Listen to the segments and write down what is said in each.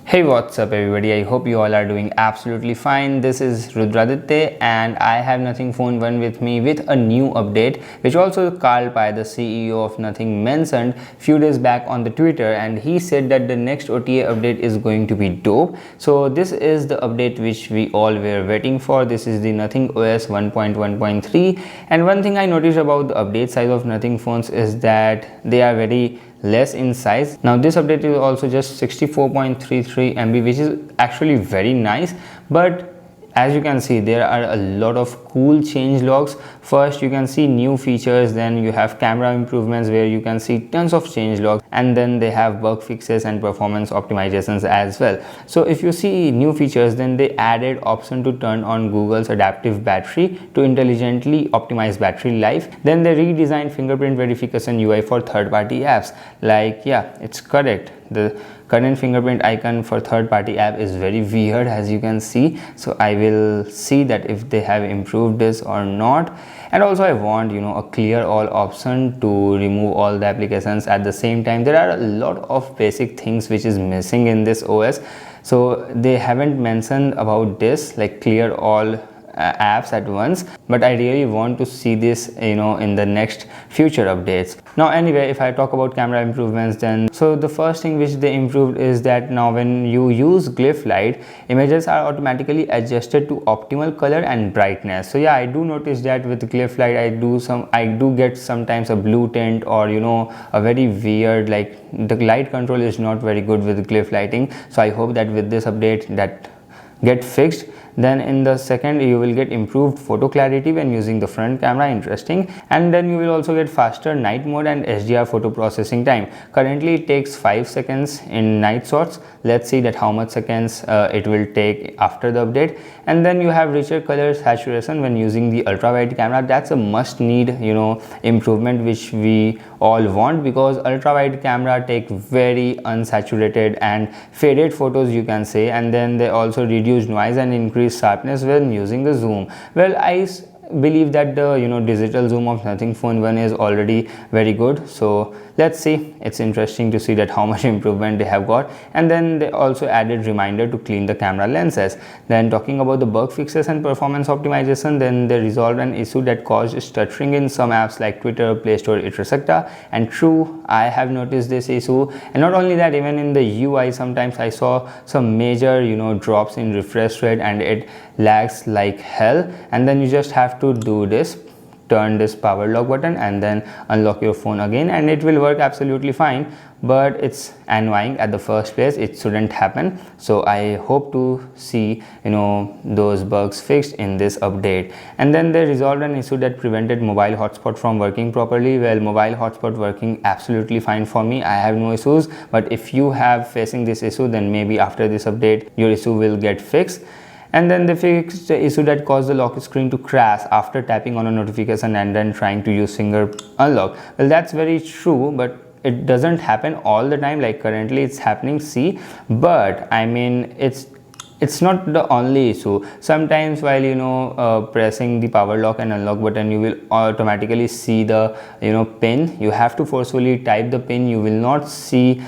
Hey, what's up everybody? I hope you all are doing absolutely fine. This is Rudraditya and I have Nothing Phone 1 with me with a new update, which also Carl Pai, the CEO of Nothing, mentioned few days back on the Twitter, and he said that the next OTA update is going to be dope. So this is the update which we all were waiting for. This is the Nothing OS 1.1.3, and one thing I noticed about the update size of Nothing phones is that they are very less in size. Now this update is also just 64.33 MB, which is actually very nice, but as you can see there are a lot of cool change logs. First you can see new features, then you have camera improvements where you can see tons of change logs, and then they have bug fixes and performance optimizations as well. So if you see new features, then they added option to turn on Google's adaptive battery to intelligently optimize battery life. Then they redesigned fingerprint verification UI for third-party apps. Like, yeah, it's correct, the current fingerprint icon for third-party app is very weird, as you can see. So I will see that if they have improved this or not. And also I want a clear all option to remove all the applications at the same time. There are a lot of basic things which is missing in this OS, so they haven't mentioned about this, like clear all apps at once, but I really want to see this in the next future updates. Now anyway, if I talk about camera improvements, then so the first thing which they improved is that now when you use glyph light, images are automatically adjusted to optimal color and brightness. So yeah, I do notice that with glyph light I do get sometimes a blue tint, or a very weird, like the light control is not very good with glyph lighting. So I hope that with this update that get fixed. Then in the second, you will get improved photo clarity when using the front camera, interesting. And then you will also get faster night mode and HDR photo processing time. Currently it takes 5 seconds in night shots. Let's see that how much seconds it will take after the update. And then you have richer color saturation when using the ultra wide camera. That's a must need improvement which we all want, because ultra wide camera take very unsaturated and faded photos, you can say. And then they also reduce noise and increase sharpness when using the zoom. Well, I believe that the digital zoom of Nothing Phone 1 is already very good, so let's see. It's interesting to see that how much improvement they have got. And then they also added reminder to clean the camera lenses. Then talking about the bug fixes and performance optimization, then they resolved an issue that caused stuttering in some apps like Twitter, Play Store, etc. And true, I have noticed this issue. And not only that, even in the UI sometimes I saw some major drops in refresh rate, and it lags like hell. And then you just have to do this, turn this power lock button and then unlock your phone again, and it will work absolutely fine. But it's annoying at the first place. It shouldn't happen. So I hope to see those bugs fixed in this update. And then they resolved an issue that prevented mobile hotspot from working properly. Well, mobile hotspot working absolutely fine for me. I have no issues, but if you have facing this issue, then maybe after this update your issue will get fixed. And then they fixed the issue that caused the lock screen to crash after tapping on a notification and then trying to use finger unlock. Well, that's very true, but it doesn't happen all the time. Like currently it's happening, see, but I mean it's not the only issue. Sometimes while pressing the power lock and unlock button, you will automatically see the pin. You have to forcefully type the pin. You will not see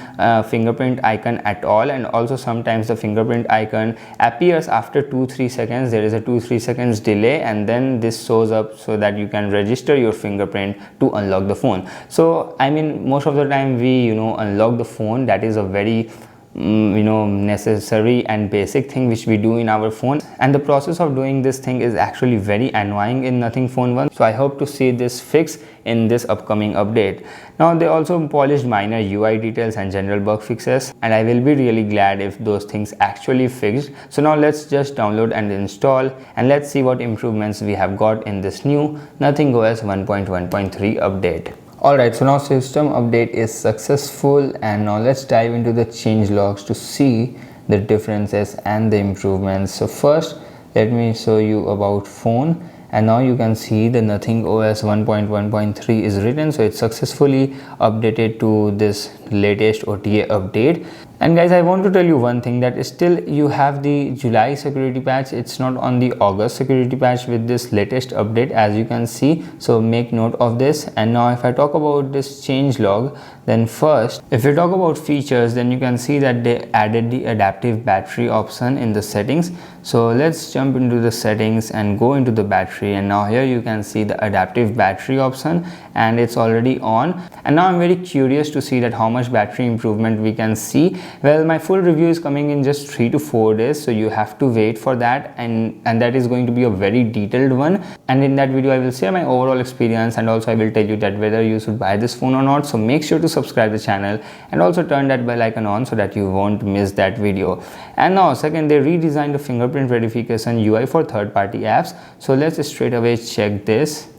fingerprint icon at all. And also sometimes the fingerprint icon appears after 2-3 seconds. There is a 2-3 seconds delay, and then this shows up so that you can register your fingerprint to unlock the phone. So I mean, most of the time we unlock the phone. That is a very necessary and basic thing which we do in our phone, and the process of doing this thing is actually very annoying in Nothing Phone 1. So I hope to see this fix in this upcoming update. Now they also polished minor UI details and general bug fixes, and I will be really glad if those things actually fixed. So now let's just download and install, and let's see what improvements we have got in this new Nothing OS 1.1.3 update. Alright, so now system update is successful, and now let's dive into the change logs to see the differences and the improvements. So first let me show you about phone, and now you can see the Nothing OS 1.1.3 is written. So it's successfully updated to this latest OTA update. And guys, I want to tell you one thing, that still you have the July security patch. It's not on the August security patch with this latest update, as you can see. So make note of this. And now if I talk about this changelog, then first, if we talk about features, then you can see that they added the adaptive battery option in the settings. So let's jump into the settings and go into the battery, and now here you can see the adaptive battery option, and it's already on. And now I'm very curious to see that how much battery improvement we can see. Well, my full review is coming in just 3 to 4 days, so you have to wait for that, and that is going to be a very detailed one. And in that video I will share my overall experience, and also I will tell you that whether you should buy this phone or not. So make sure to subscribe the channel and also turn that bell icon on so that you won't miss that video. And now second, they redesigned the fingerprint verification UI for third-party apps. So let's straight away check this.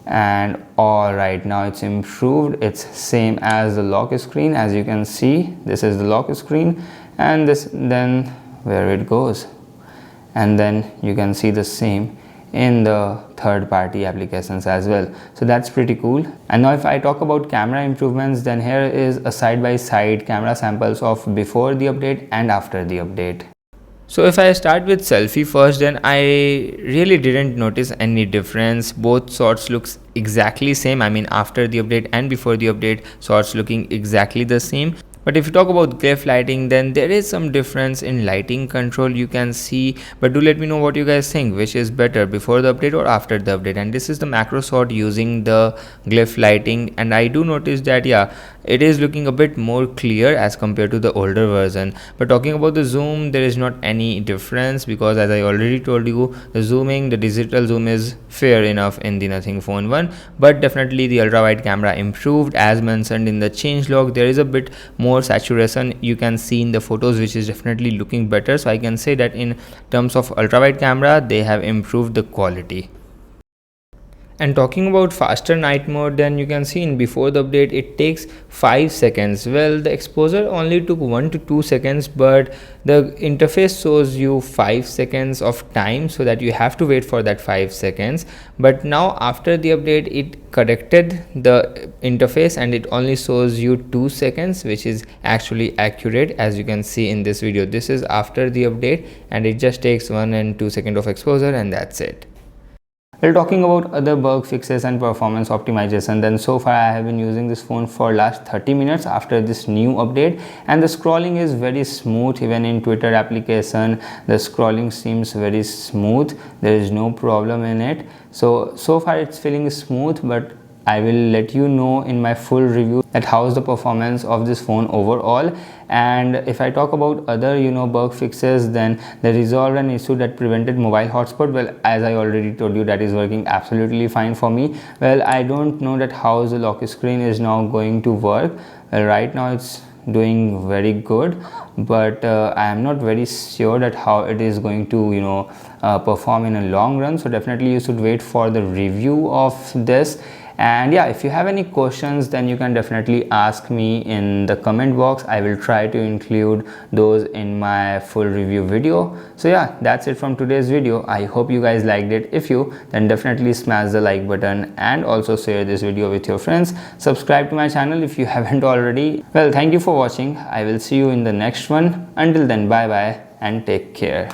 And all right, now it's improved. It's same as the lock screen. As you can see, this is the lock screen, and this, then where it goes, and then you can see the same in the third-party applications as well. So that's pretty cool. And now if I talk about camera improvements, then here is a side-by-side camera samples of before the update and after the update. So if I start with selfie first, then I really didn't notice any difference. Both shots looks exactly same. I mean, after the update and before the update, shots looking exactly the same. But if you talk about glyph lighting, then there is some difference in lighting control you can see. But do let me know what you guys think, which is better, before the update or after the update. And this is the macro shot using the glyph lighting, and I do notice that yeah, it is looking a bit more clear as compared to the older version. But talking about the zoom, there is not any difference, because as I already told you, the zooming, the digital zoom is fair enough in the Nothing Phone 1. But definitely the ultra wide camera improved. As mentioned in the changelog, there is a bit more saturation you can see in the photos, which is definitely looking better. So I can say that in terms of ultra wide camera, they have improved the quality. And talking about faster night mode, then you can see in before the update it takes 5 seconds. Well, the exposure only took 1 to 2 seconds, but the interface shows you 5 seconds of time, so that you have to wait for that 5 seconds. But now after the update, it corrected the interface and it only shows you 2 seconds, which is actually accurate. As you can see in this video, this is after the update, and it just takes 1 and 2 seconds of exposure, and that's it. Well, talking about other bug fixes and performance optimization, then so far I have been using this phone for last 30 minutes after this new update, and the scrolling is very smooth. Even in Twitter application, the scrolling seems very smooth. There is no problem in it. So far it's feeling smooth, but I will let you know in my full review that how is the performance of this phone overall. And if I talk about other bug fixes, then they resolved an issue that prevented mobile hotspot. Well, as I already told you, that is working absolutely fine for me. Well, I don't know that how the lock screen is now going to work. Well, right now it's doing very good, but I am not very sure that how it is going to perform in a long run. So definitely you should wait for the review of this. And yeah, if you have any questions, then you can definitely ask me in the comment box. I will try to include those in my full review video. So yeah, that's it from today's video. I hope you guys liked it. If you, then definitely smash the like button and also share this video with your friends. Subscribe to my channel if you haven't already. Well, thank you for watching. I will see you in the next one. Until then, bye bye and take care.